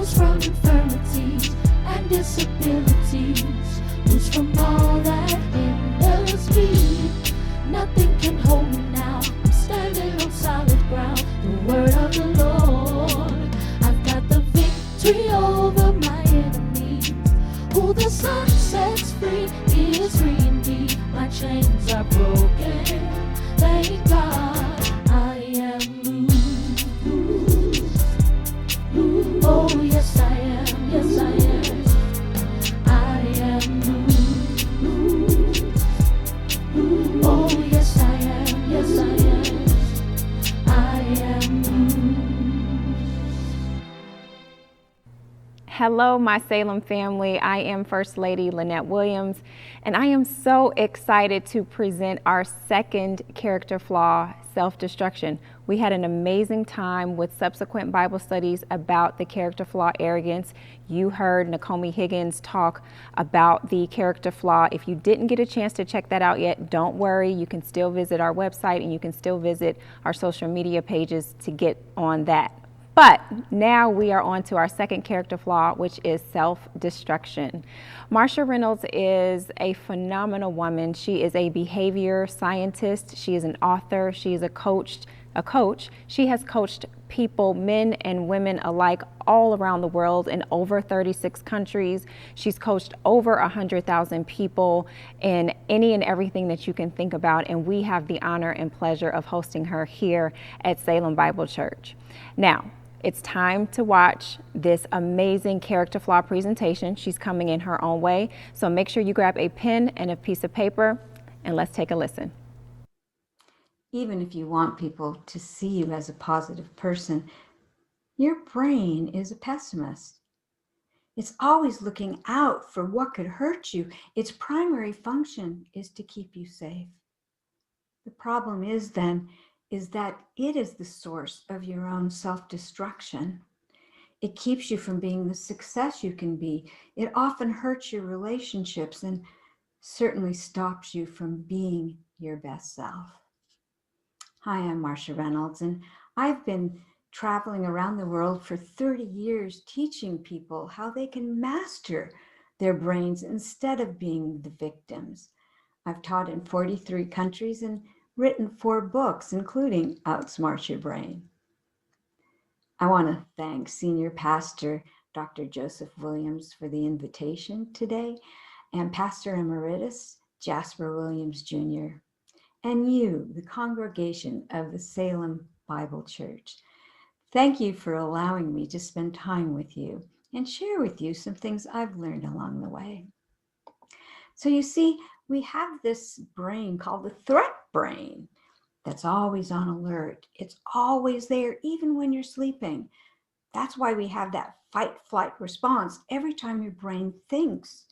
heals from infirmities and disabilities, loose from all that hinders me. Nothing can hold me now, I'm standing on solid ground. The word of the Lord, I've got the victory over my enemies. Who the Son sets free is free indeed. My chains are broken, thank God I am loose. Oh yes I am, yes I am. I am loose. Oh yes I am, yes I am. I am loose. Hello, my Salem family. I am First Lady Lynette Williams, and I am so excited to present our second character flaw, self-destruction. We had an amazing time with subsequent Bible studies about the character flaw, arrogance. You heard Naomi Higgins talk about the character flaw. If you didn't get a chance to check that out yet, don't worry. You can still visit our website and you can still visit our social media pages to get on that. But now we are on to our second character flaw, which is self-destruction. Marcia Reynolds is a phenomenal woman. She is a behavior scientist. She is an author. She is a coach. She has coached people, men and women alike, all around the world in over 36 countries. She's coached over 100,000 people in any and everything that you can think about. And we have the honor and pleasure of hosting her here at Salem Bible Church. Now, it's time to watch this amazing character flaw presentation. She's coming in her own way. So make sure you grab a pen and a piece of paper and let's take a listen. Even if you want people to see you as a positive person, your brain is a pessimist. It's always looking out for what could hurt you. Its primary function is to keep you safe. The problem is that it is the source of your own self-destruction. It keeps you from being the success you can be. It often hurts your relationships and certainly stops you from being your best self. Hi, I'm Marcia Reynolds, and I've been traveling around the world for 30 years teaching people how they can master their brains instead of being the victims. I've taught in 43 countries and written 4 books, including Outsmart Your Brain. I want to thank Senior Pastor Dr. Joseph Williams for the invitation today, and Pastor Emeritus Jasper Williams Jr., and you, the congregation of the Salem Bible Church. Thank you for allowing me to spend time with you and share with you some things I've learned along the way. So you see, we have this brain called the threat brain that's always on alert. It's always there, even when you're sleeping. That's why we have that fight-flight response every time your brain thinks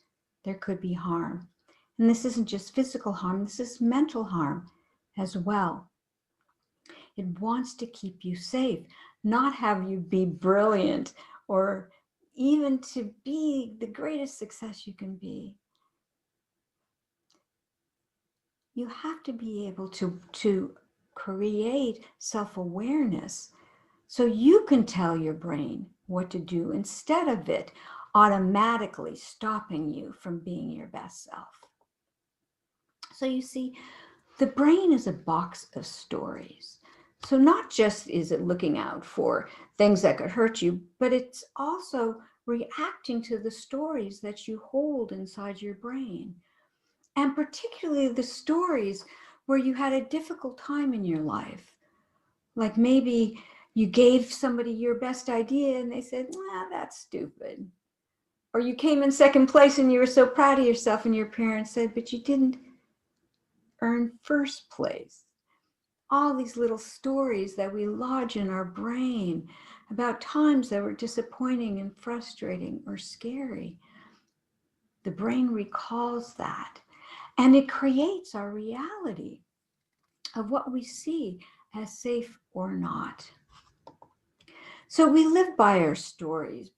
there could be harm. And this isn't just physical harm, this is mental harm as well. It wants to keep you safe, not have you be brilliant or even to be the greatest success you can be. You have to be able to create self-awareness so you can tell your brain what to do instead of it automatically stopping you from being your best self. So you see, the brain is a box of stories. So not just is it looking out for things that could hurt you, but it's also reacting to the stories that you hold inside your brain. And particularly the stories where you had a difficult time in your life. Like maybe you gave somebody your best idea and they said, "Nah, that's stupid." Or you came in second place and you were so proud of yourself and your parents said, "But you didn't earn first place." All these little stories that we lodge in our brain about times that were disappointing and frustrating or scary. The brain recalls that. And it creates our reality of what we see as safe or not. So we live by our stories,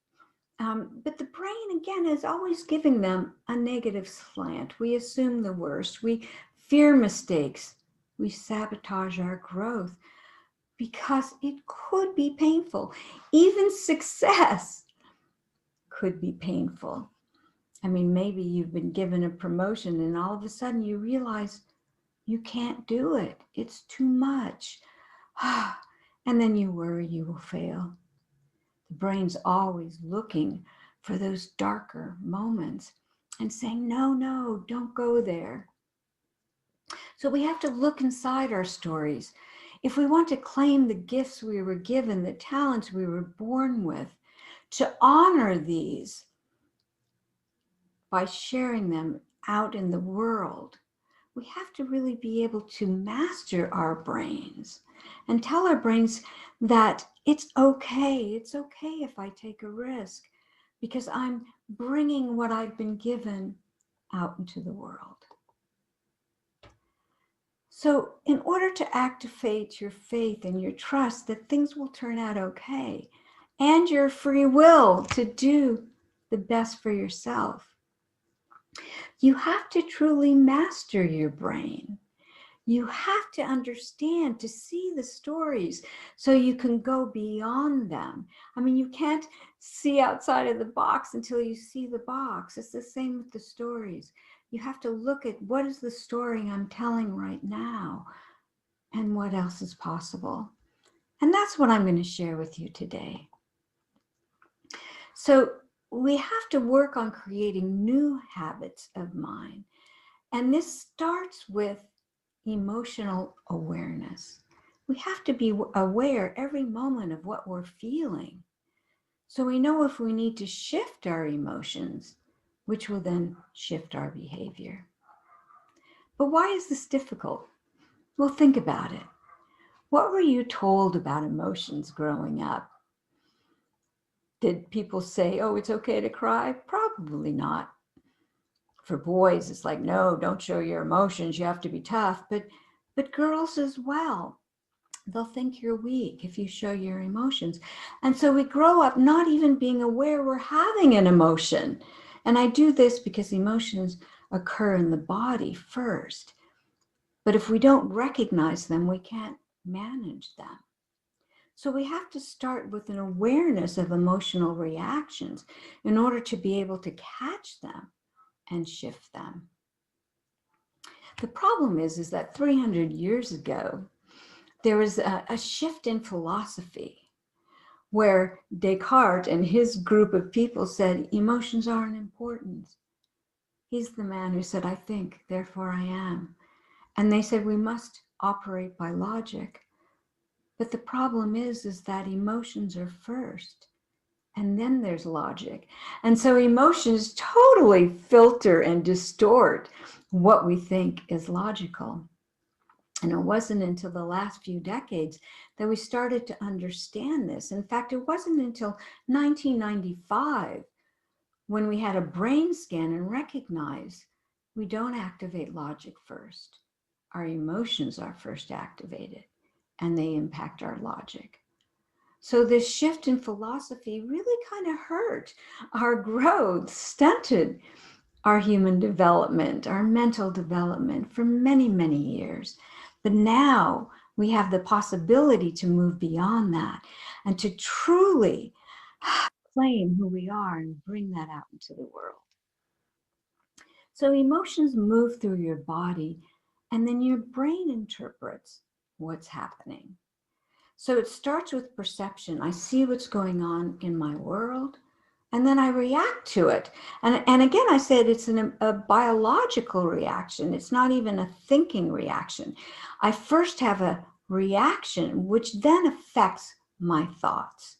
but the brain, again, is always giving them a negative slant. We assume the worst. We fear mistakes. We sabotage our growth because it could be painful. Even success could be painful. I mean, maybe you've been given a promotion and all of a sudden you realize you can't do it. It's too much. And then you worry you will fail. The brain's always looking for those darker moments and saying, no, no, don't go there. So we have to look inside our stories. If we want to claim the gifts we were given, the talents we were born with, to honor these by sharing them out in the world, we have to really be able to master our brains and tell our brains that it's okay if I take a risk, because I'm bringing what I've been given out into the world. So in order to activate your faith and your trust that things will turn out okay, and your free will to do the best for yourself, you have to truly master your brain. You have to understand, to see the stories so you can go beyond them. I mean, you can't see outside of the box until you see the box. It's the same with the stories. You have to look at what is the story I'm telling right now and what else is possible. And that's what I'm going to share with you today. So we have to work on creating new habits of mind. And this starts with emotional awareness. We have to be aware every moment of what we're feeling, so we know if we need to shift our emotions, which will then shift our behavior. But why is this difficult? Well, think about it. What were you told about emotions growing up? Did people say, oh, it's okay to cry? Probably not. For boys, it's like, no, don't show your emotions. You have to be tough. But girls as well, they'll think you're weak if you show your emotions. And so we grow up not even being aware we're having an emotion. And I do this because emotions occur in the body first. But if we don't recognize them, we can't manage them. So we have to start with an awareness of emotional reactions in order to be able to catch them and shift them. The problem is that 300 years ago, there was a shift in philosophy where Descartes and his group of people said emotions aren't important. He's the man who said, I think, therefore I am. And they said we must operate by logic. But the problem is that emotions are first, and then there's logic. And so emotions totally filter and distort what we think is logical. And it wasn't until the last few decades that we started to understand this. In fact, it wasn't until 1995 when we had a brain scan and recognized we don't activate logic first. Our emotions are first activated, and they impact our logic. So this shift in philosophy really kind of hurt our growth, stunted our human development, our mental development for many, many years. But now we have the possibility to move beyond that and to truly claim who we are and bring that out into the world. So emotions move through your body, and then your brain interprets what's happening. So it starts with perception. I see what's going on in my world, and then I react to it. And again, I said it's a biological reaction. It's not even a thinking reaction. I first have a reaction, which then affects my thoughts.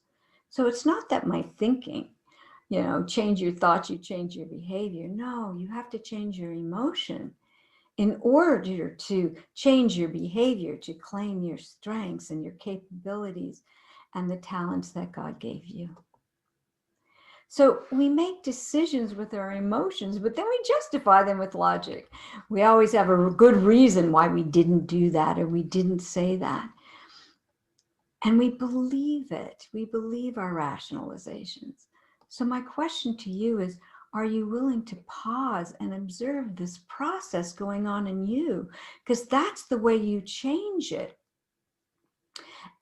So it's not that my thinking, change your thoughts, you change your behavior. No, you have to change your emotion in order to change your behavior, to claim your strengths and your capabilities and the talents that God gave you. So we make decisions with our emotions, but then we justify them with logic. We always have a good reason why we didn't do that or we didn't say that. And we believe it. We believe our rationalizations. So my question to you is, are you willing to pause and observe this process going on in you? Because that's the way you change it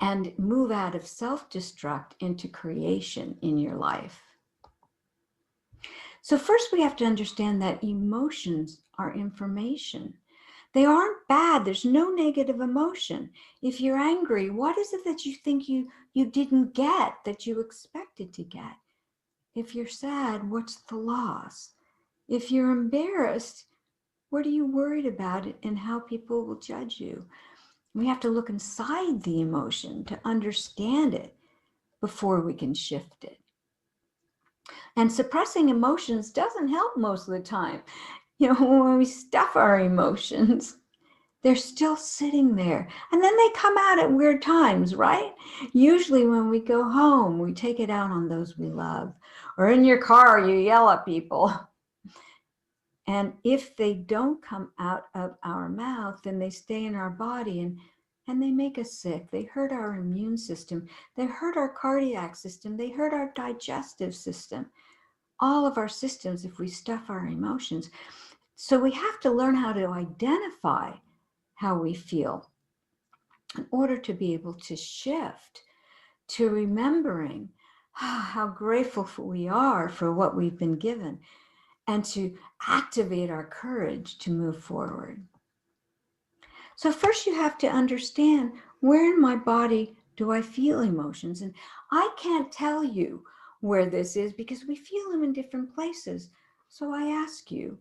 and move out of self-destruct into creation in your life. So first we have to understand that emotions are information. They aren't bad. There's no negative emotion. If you're angry, what is it that you think you didn't get that you expected to get? If you're sad, what's the loss? If you're embarrassed, what are you worried about and how people will judge you? We have to look inside the emotion to understand it before we can shift it. And suppressing emotions doesn't help most of the time. When we stuff our emotions, they're still sitting there. And then they come out at weird times, right? Usually when we go home, we take it out on those we love. Or in your car, you yell at people. And if they don't come out of our mouth, then they stay in our body and they make us sick. They hurt our immune system. They hurt our cardiac system. They hurt our digestive system. All of our systems if we stuff our emotions. So we have to learn how to identify how we feel in order to be able to shift to remembering how grateful we are for what we've been given and to activate our courage to move forward. So first you have to understand, where in my body do I feel emotions? And I can't tell you where this is because we feel them in different places. So I ask you,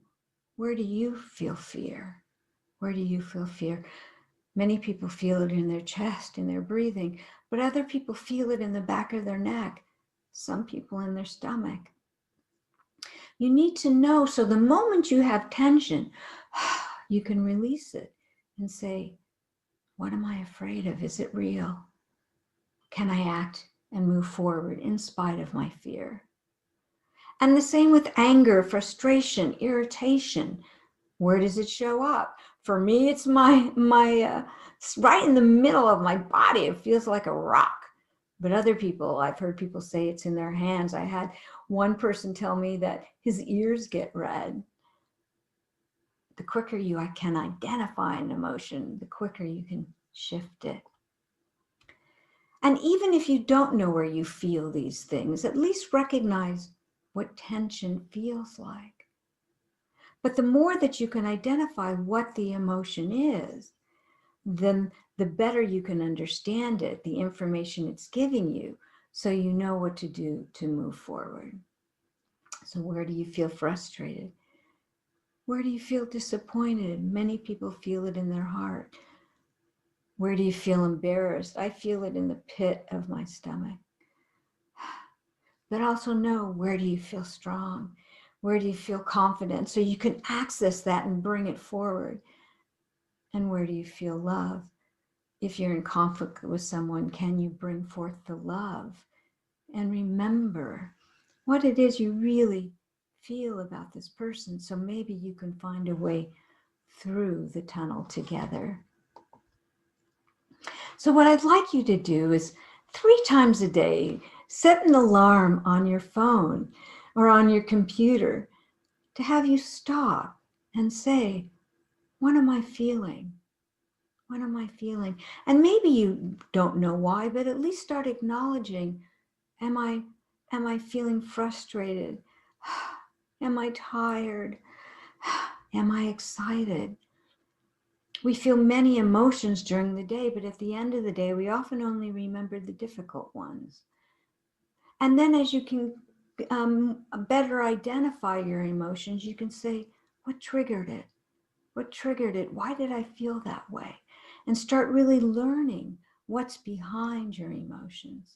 where do you feel fear? Where do you feel fear? Many people feel it in their chest, in their breathing, but other people feel it in the back of their neck. Some people in their stomach. You need to know, so the moment you have tension, you can release it and say, what am I afraid of? Is it real? Can I act and move forward in spite of my fear? And the same with anger, frustration, irritation. Where does it show up? For me, it's my right in the middle of my body. It feels like a rock. But other people, I've heard people say it's in their hands. I had one person tell me that his ears get red. The quicker you can identify an emotion, the quicker you can shift it. And even if you don't know where you feel these things, at least recognize what tension feels like. But the more that you can identify what the emotion is, then the better you can understand it, the information it's giving you, so you know what to do to move forward. So where do you feel frustrated? Where do you feel disappointed? Many people feel it in their heart. Where do you feel embarrassed? I feel it in the pit of my stomach. But also know, where do you feel strong? Where do you feel confident? So you can access that and bring it forward. And where do you feel love? If you're in conflict with someone, can you bring forth the love? And remember what it is you really feel about this person, so maybe you can find a way through the tunnel together. So what I'd like you to do is 3 times a day, set an alarm on your phone or on your computer to have you stop and say, what am I feeling? What am I feeling? And maybe you don't know why, but at least start acknowledging, am I feeling frustrated? Am I tired? Am I excited? We feel many emotions during the day, but at the end of the day, we often only remember the difficult ones. And then as you can better identify your emotions, you can say, what triggered it? What triggered it? Why did I feel that way? And start really learning what's behind your emotions.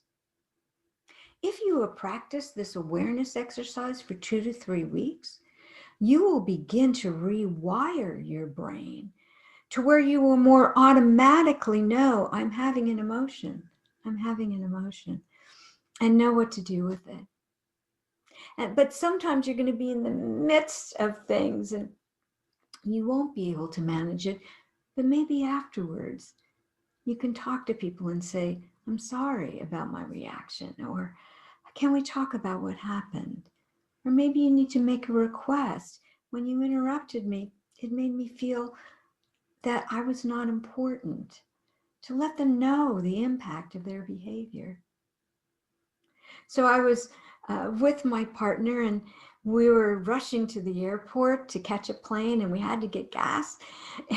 If you will practice this awareness exercise for 2 to 3 weeks, you will begin to rewire your brain to where you will more automatically know, I'm having an emotion. I'm having an emotion, and know what to do with it. But sometimes you're going to be in the midst of things and you won't be able to manage it, but maybe afterwards you can talk to people and say, I'm sorry about my reaction, or can we talk about what happened? Or maybe you need to make a request. When you interrupted me, it made me feel that I was not important, to let them know the impact of their behavior. So I was with my partner, and we were rushing to the airport to catch a plane and we had to get gas.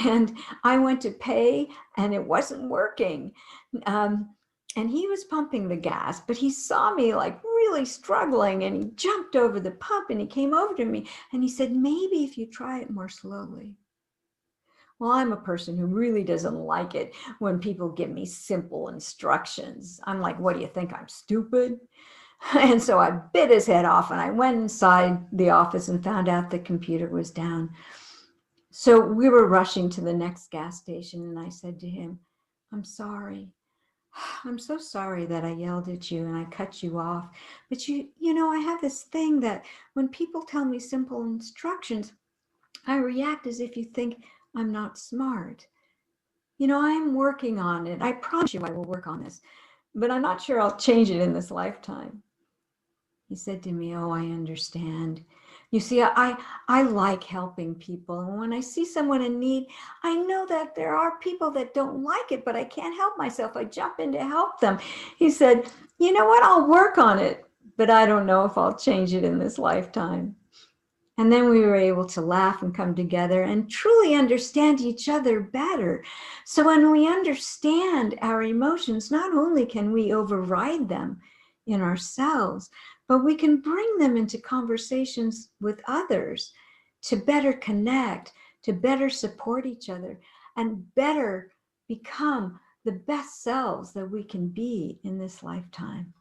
And I went to pay and it wasn't working. And he was pumping the gas, but he saw me like really struggling and he jumped over the pump and he came over to me and he said, maybe if you try it more slowly. Well, I'm a person who really doesn't like it when people give me simple instructions. I'm like, what do you think? I'm stupid? And so I bit his head off and I went inside the office and found out the computer was down. So we were rushing to the next gas station and I said to him, I'm sorry. I'm so sorry that I yelled at you and I cut you off. But you know, I have this thing that when people tell me simple instructions, I react as if you think I'm not smart. You know, I'm working on it. I promise you I will work on this, but I'm not sure I'll change it in this lifetime. He said to me, oh, I understand. You see, I like helping people. And when I see someone in need, I know that there are people that don't like it, but I can't help myself. I jump in to help them. He said, you know what? I'll work on it, but I don't know if I'll change it in this lifetime. And then we were able to laugh and come together and truly understand each other better. So when we understand our emotions, not only can we override them in ourselves, but we can bring them into conversations with others to better connect, to better support each other, and better become the best selves that we can be in this lifetime.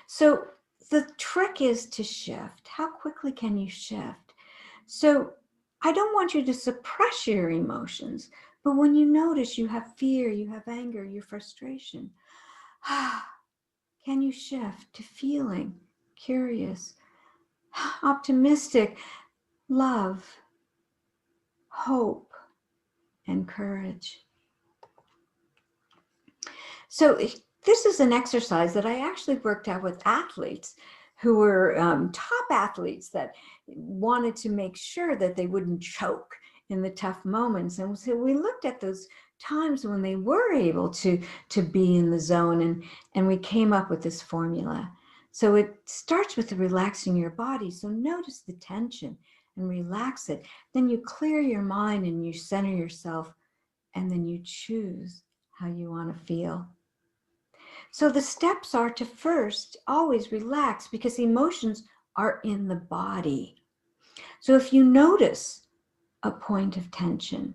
So the trick is to shift. How quickly can you shift? So I don't want you to suppress your emotions, but when you notice you have fear, you have anger, your frustration, can you shift to feeling curious, optimistic, love, hope, and courage? So this is an exercise that I actually worked out with athletes who were top athletes that wanted to make sure that they wouldn't choke in the tough moments. And so we looked at those times when they were able to be in the zone, and we came up with this formula. So it starts with relaxing your body. So notice the tension and relax it. Then you clear your mind and you center yourself, and then you choose how you want to feel. So the steps are to first always relax, because emotions are in the body. So if you notice a point of tension,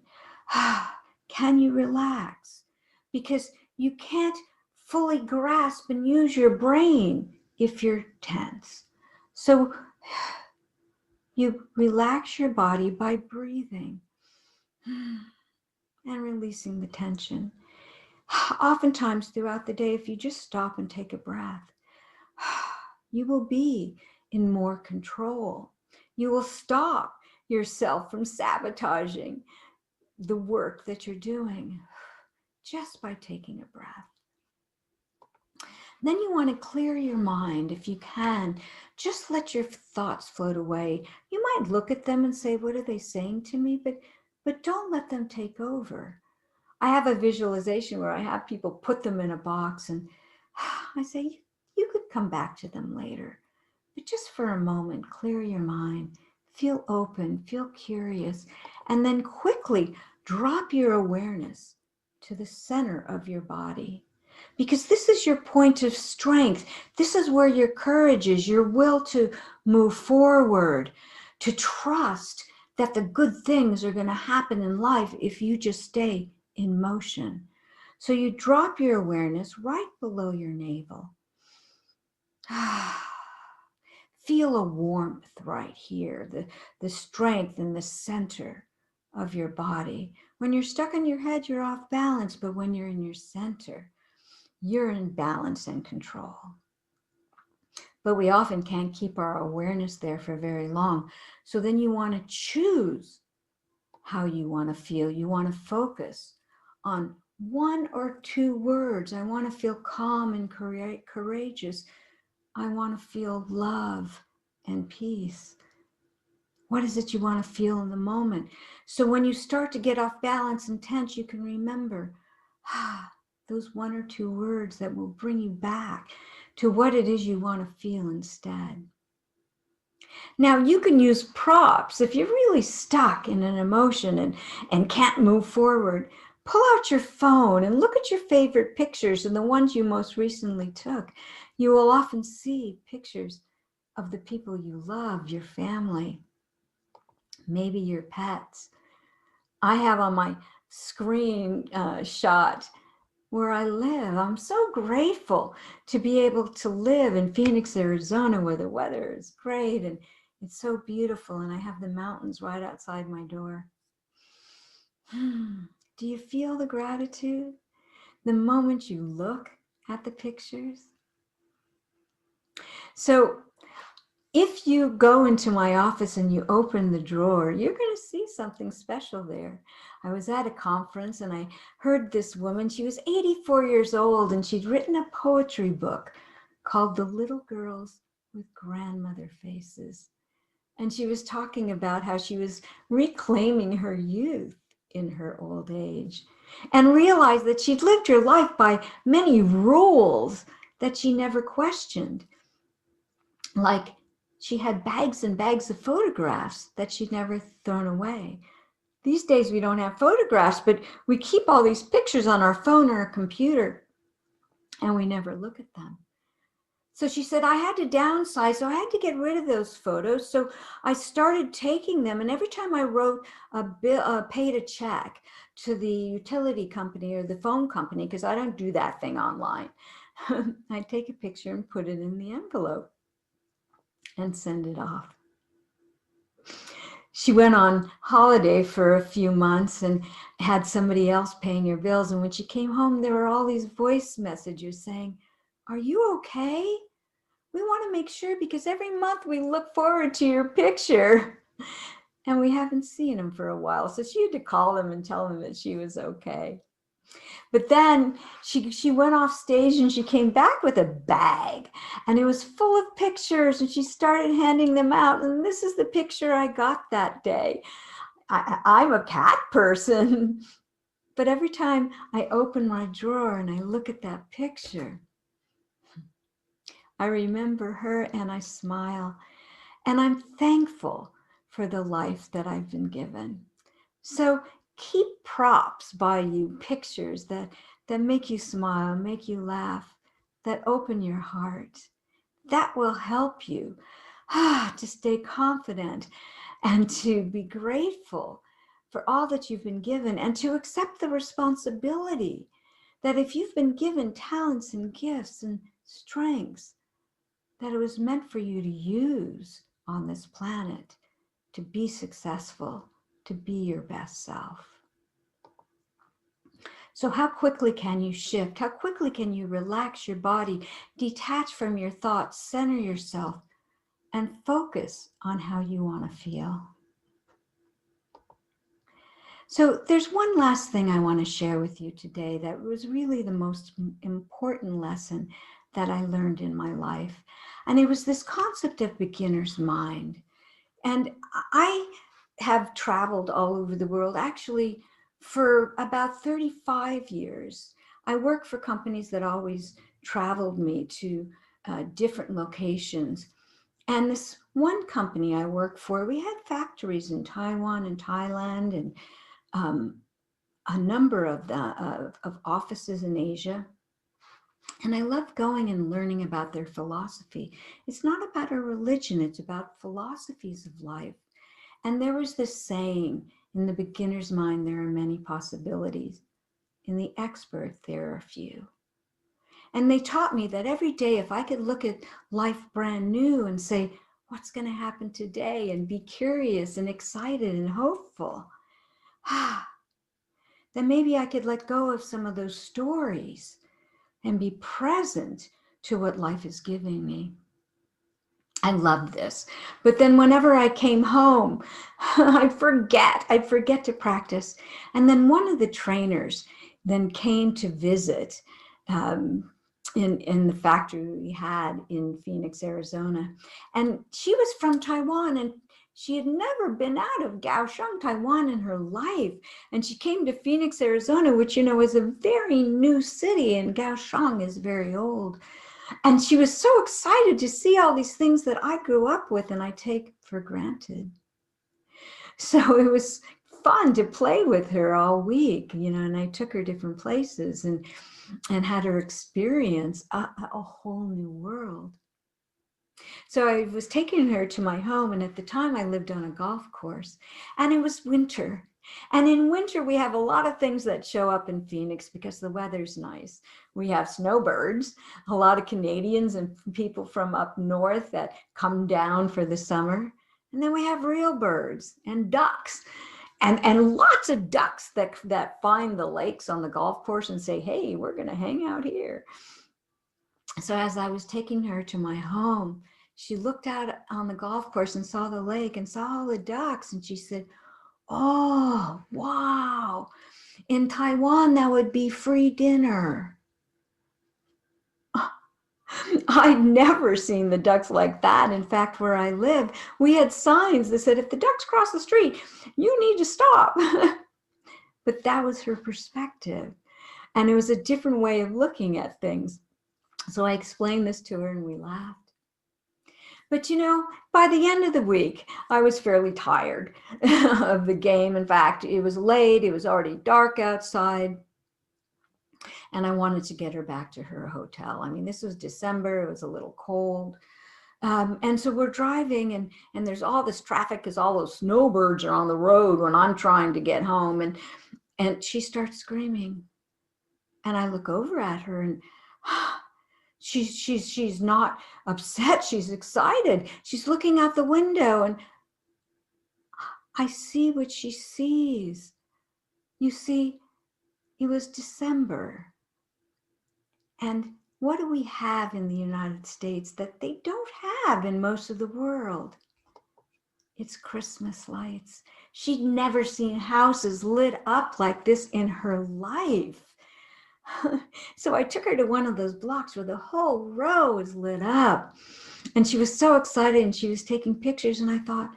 can you relax? Because you can't fully grasp and use your brain if you're tense. So you relax your body by breathing and releasing the tension. Oftentimes throughout the day, if you just stop and take a breath, you will be in more control. You will stop yourself from sabotaging the work that you're doing just by taking a breath. Then you want to clear your mind if you can. Just let your thoughts float away. You might look at them and say, what are they saying to me? But don't let them take over. I have a visualization where I have people put them in a box and I say, you could come back to them later. But just for a moment, clear your mind, feel open, feel curious, and then quickly drop your awareness to the center of your body. Because this is your point of strength. This is where your courage is, your will to move forward, to trust that the good things are going to happen in life if you just stay in motion. So you drop your awareness right below your navel. Feel a warmth right here, the strength in the center of your body. When you're stuck in your head, you're off balance, but when you're in your center, you're in balance and control. But we often can't keep our awareness there for very long. So then you want to choose how you want to feel. You want to focus on one or two words. I want to feel calm and courageous. I want to feel love and peace. What is it you want to feel in the moment? So when you start to get off balance and tense, you can remember those one or two words that will bring you back to what it is you want to feel instead. Now, you can use props. If you're really stuck in an emotion and can't move forward, pull out your phone and look at your favorite pictures and the ones you most recently took. You will often see pictures of the people you love, your family, maybe your pets. I have on my screen shot where I live. I'm so grateful to be able to live in Phoenix, Arizona, where the weather is great and it's so beautiful, and I have the mountains right outside my door. Do you feel the gratitude the moment you look at the pictures? So if you go into my office and you open the drawer, you're going to see something special there. I was at a conference and I heard this woman. She was 84 years old and she'd written a poetry book called The Little Girls with Grandmother Faces. And she was talking about how she was reclaiming her youth in her old age and realized that she'd lived her life by many rules that she never questioned. Like, she had bags and bags of photographs that she'd never thrown away. These days we don't have photographs, but we keep all these pictures on our phone or our computer and we never look at them. So she said, I had to downsize, so I had to get rid of those photos. So I started taking them, and every time I wrote a bill, paid a check to the utility company or the phone company, because I don't do that thing online, I'd take a picture and put it in the envelope and send it off. She went on holiday for a few months and had somebody else paying her bills. And when she came home, there were all these voice messages saying, are you okay? We want to make sure because every month we look forward to your picture. And we haven't seen them for a while. So she had to call them and tell them that she was okay. But then she went off stage and she came back with a bag and it was full of pictures and she started handing them out. And this is the picture I got that day. I'm a cat person, but every time I open my drawer and I look at that picture, I remember her and I smile, and I'm thankful for the life that I've been given. So keep props by you, pictures that make you smile, make you laugh, that open your heart. That will help you to stay confident and to be grateful for all that you've been given and to accept the responsibility that if you've been given talents and gifts and strengths, that it was meant for you to use on this planet to be successful, to be your best self. So how quickly can you shift? How quickly can you relax your body, detach from your thoughts, center yourself, and focus on how you want to feel? So there's one last thing I want to share with you today that was really the most important lesson that I learned in my life. And it was this concept of beginner's mind. And I have traveled all over the world, actually for about 35 years. I worked for companies that always traveled me to different locations. And this one company I worked for, we had factories in Taiwan and Thailand and a number of offices in Asia. And I love going and learning about their philosophy. It's not about a religion, it's about philosophies of life. And there was this saying, in the beginner's mind, there are many possibilities. In the expert, there are few. And they taught me that every day, if I could look at life brand new and say, what's going to happen today? And be curious and excited and hopeful, then maybe I could let go of some of those stories and be present to what life is giving me. I love this. But then whenever I came home, I'd forget to practice. And then one of the trainers then came to visit in the factory we had in Phoenix, Arizona. And she was from Taiwan, and she had never been out of Kaohsiung, Taiwan in her life. And she came to Phoenix, Arizona, which, is a very new city, and Kaohsiung is very old. And she was so excited to see all these things that I grew up with and I take for granted. So it was fun to play with her all week, and I took her different places and had her experience a whole new world. So I was taking her to my home, and at the time I lived on a golf course, and it was winter. And in winter, we have a lot of things that show up in Phoenix because the weather's nice. We have snowbirds, a lot of Canadians and people from up north that come down for the summer. And then we have real birds and ducks. And lots of ducks that find the lakes on the golf course and say, hey, we're going to hang out here. So as I was taking her to my home, she looked out on the golf course and saw the lake and saw all the ducks. And she said, oh, wow. In Taiwan, that would be free dinner. I'd never seen the ducks like that. In fact, where I live, we had signs that said, if the ducks cross the street, you need to stop. But that was her perspective. And it was a different way of looking at things. So I explained this to her and we laughed. But by the end of the week, I was fairly tired of the game. In fact, it was late. It was already dark outside. And I wanted to get her back to her hotel. I mean, this was December. It was a little cold. And so we're driving and there's all this traffic because all those snowbirds are on the road when I'm trying to get home. And she starts screaming. And I look over at her and she's not upset. She's excited. She's looking out the window and I see what she sees. You see, it was December. And what do we have in the United States that they don't have in most of the world? It's Christmas lights. She'd never seen houses lit up like this in her life. So I took her to one of those blocks where the whole row is lit up. And she was so excited and she was taking pictures. And I thought,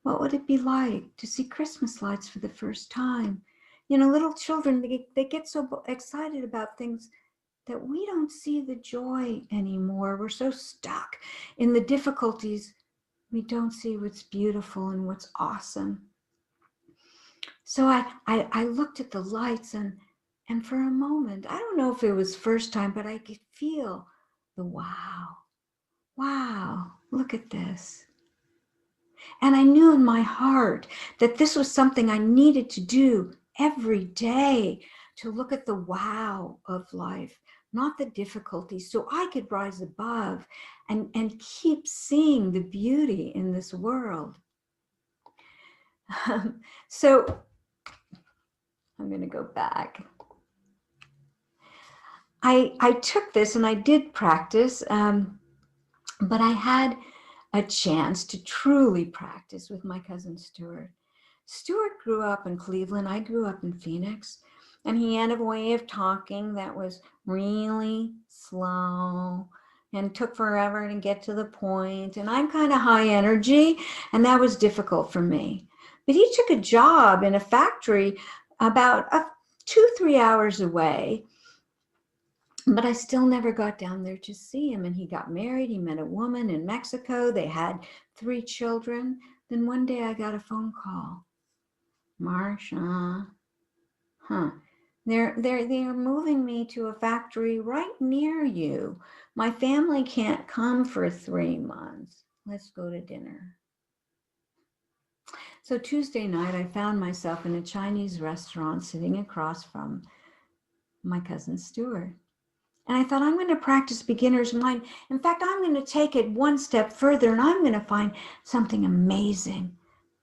what would it be like to see Christmas lights for the first time? Little children, they get so excited about things that we don't see the joy anymore. We're so stuck in the difficulties. We don't see what's beautiful and what's awesome. So I looked at the lights and for a moment, I don't know if it was first time, but I could feel the wow, look at this. And I knew in my heart that this was something I needed to do every day, to look at the wow of life, not the difficulties, so I could rise above and keep seeing the beauty in this world. So I'm going to go back. I took this and I did practice, but I had a chance to truly practice with my cousin Stuart. Stuart grew up in Cleveland. I grew up in Phoenix. And he had a way of talking that was really slow and took forever to get to the point. And I'm kind of high energy, and that was difficult for me. But he took a job in a factory about 2-3 hours away. But I still never got down there to see him. And he got married. He met a woman in Mexico. They had 3 children. Then one day I got a phone call. Marcia, They're moving me to a factory right near you. My family can't come for 3 months. Let's go to dinner. So Tuesday night, I found myself in a Chinese restaurant sitting across from my cousin Stuart. And I thought, I'm going to practice beginner's mind. In fact, I'm going to take it one step further, and I'm going to find something amazing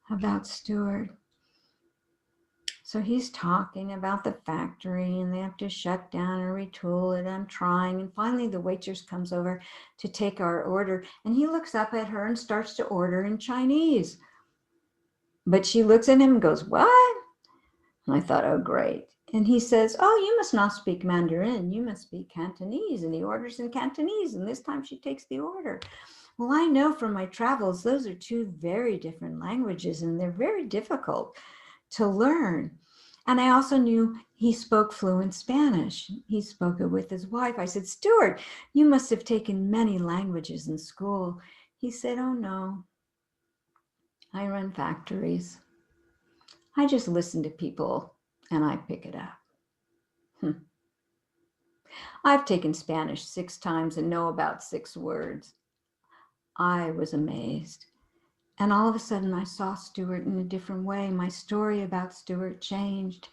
about Stuart. So he's talking about the factory and they have to shut down and retool it. I'm trying. And finally, the waitress comes over to take our order. And he looks up at her and starts to order in Chinese. But she looks at him and goes, what? And I thought, oh, great. And he says, oh, you must not speak Mandarin. You must speak Cantonese. And he orders in Cantonese. And this time she takes the order. Well, I know from my travels, those are 2 very different languages. And they're very difficult to learn. And I also knew he spoke fluent Spanish. He spoke it with his wife. I said, Stuart, you must have taken many languages in school. He said, oh no, I run factories. I just listen to people and I pick it up. I've taken Spanish 6 times and know about 6 words. I was amazed. And all of a sudden I saw Stuart in a different way. My story about Stuart changed.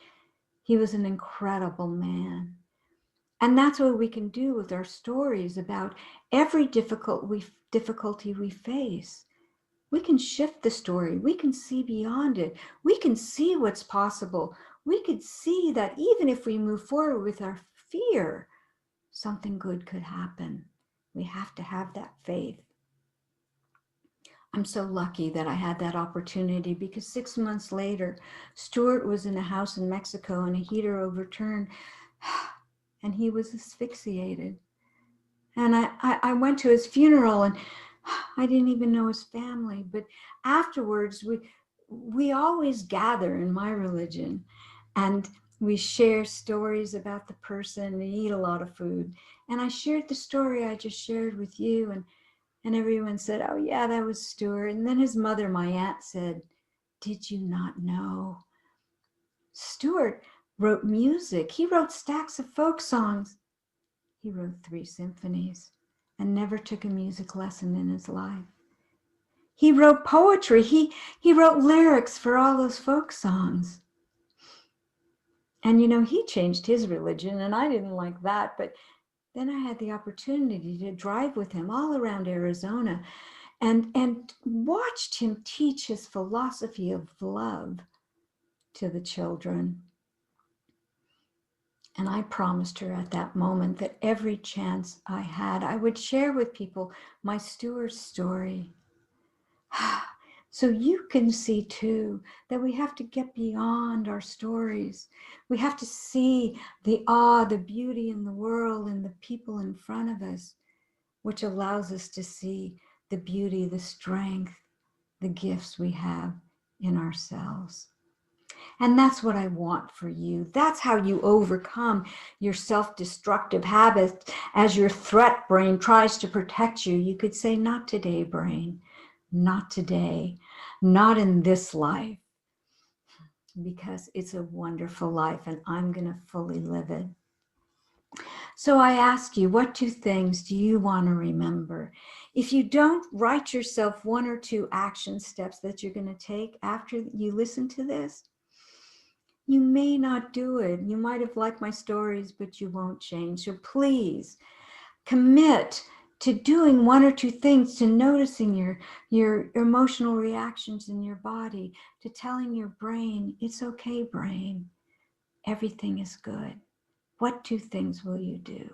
He was an incredible man. And that's what we can do with our stories about every difficulty we face. We can shift the story. We can see beyond it. We can see what's possible. We could see that even if we move forward with our fear, something good could happen. We have to have that faith. I'm so lucky that I had that opportunity, because 6 months later, Stuart was in a house in Mexico and a heater overturned and he was asphyxiated. And I went to his funeral and I didn't even know his family. But afterwards, we always gather in my religion and we share stories about the person and eat a lot of food. And I shared the story I just shared with you, and everyone said, oh yeah, that was Stuart. And then his mother, my aunt, said, did you not know? Stuart wrote music. He wrote stacks of folk songs. He wrote 3 symphonies and never took a music lesson in his life. He wrote poetry. He wrote lyrics for all those folk songs. And he changed his religion, and I didn't like that. But then I had the opportunity to drive with him all around Arizona and watched him teach his philosophy of love to the children. And I promised her at that moment that every chance I had, I would share with people my Stuart story. So you can see too that we have to get beyond our stories. We have to see the awe, the beauty in the world and the people in front of us, which allows us to see the beauty, the strength, the gifts we have in ourselves. And that's what I want for you. That's how you overcome your self-destructive habits. As your threat brain tries to protect you, you could say, not today, brain. Not today. Not in this life. Because it's a wonderful life and I'm going to fully live it. So I ask you, what 2 things do you want to remember? If you don't, write yourself 1 or 2 action steps that you're going to take after you listen to this. You may not do it. You might have liked my stories, but you won't change. So please commit to doing 1 or 2 things, to noticing your emotional reactions in your body, to telling your brain, it's okay, brain. Everything is good. What 2 things will you do?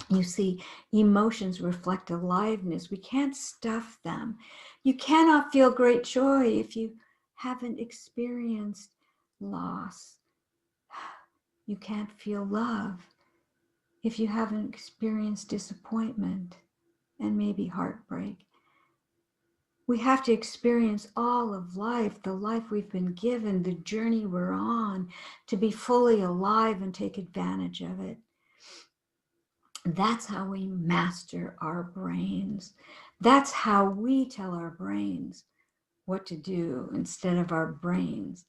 You see, emotions reflect aliveness. We can't stuff them. You cannot feel great joy if you haven't experienced loss. You can't feel love if you haven't experienced disappointment and maybe heartbreak. We have to experience all of life, the life we've been given, the journey we're on, to be fully alive and take advantage of it. That's how we master our brains. That's how we tell our brains what to do instead of our brains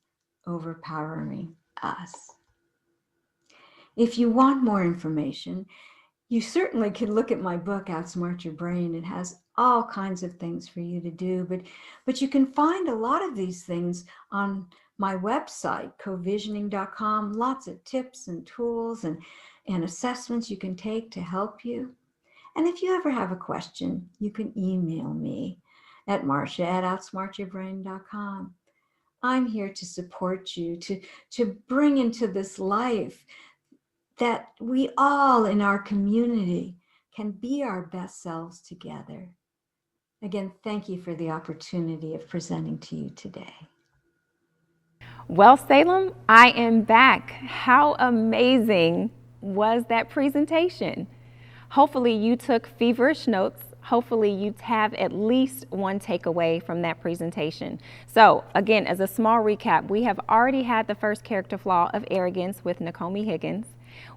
overpowering us. If you want more information, you certainly can look at my book, Outsmart Your Brain. It has all kinds of things for you to do, but you can find a lot of these things on my website, covisioning.com, lots of tips and tools and assessments you can take to help you. And if you ever have a question, you can email me at Marcia@outsmartyourbrain.com. I'm here to support you, to bring into this life that we all in our community can be our best selves together. Again, thank you for the opportunity of presenting to you today. Well, Salem, I am back. How amazing was that presentation? Hopefully you took feverish notes hopefully you have at least one takeaway from that presentation. So again, as a small recap, we have already had the first character flaw of arrogance with Nakomi Higgins.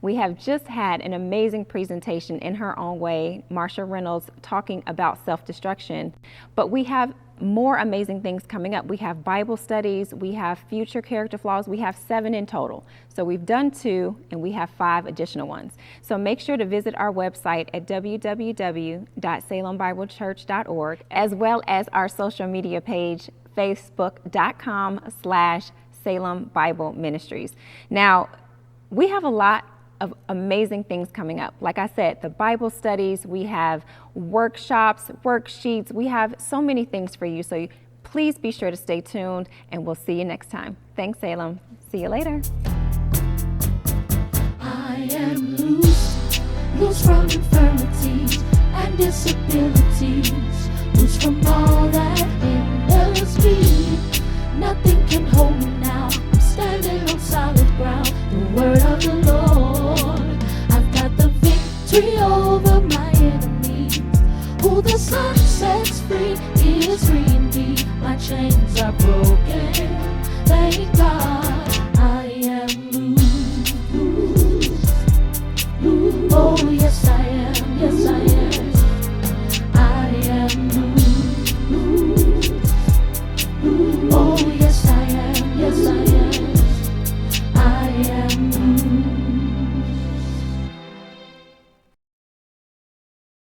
We have just had an amazing presentation in her own way, Marcia Reynolds, talking about self-destruction, but we have more amazing things coming up. We have Bible studies, we have future character flaws, we have 7 in total. So we've done 2 and we have 5 additional ones. So make sure to visit our website at www.salembiblechurch.org, as well as our social media page, facebook.com/Salem Bible Ministries. Now, we have a lot of amazing things coming up. Like I said, the Bible studies, we have workshops, worksheets, we have so many things for you. So please be sure to stay tuned, and we'll see you next time. Thanks, Salem. See you later. I am loose from infirmities and disabilities, loose from all that hinders me. Nothing can hold me now. I'm standing on solid ground. The word of the Lord. I've got the victory over my enemies. Who the Son sets free is free indeed. My chains are broken. Thank God I am loose. Oh, yes I am. Yes I am.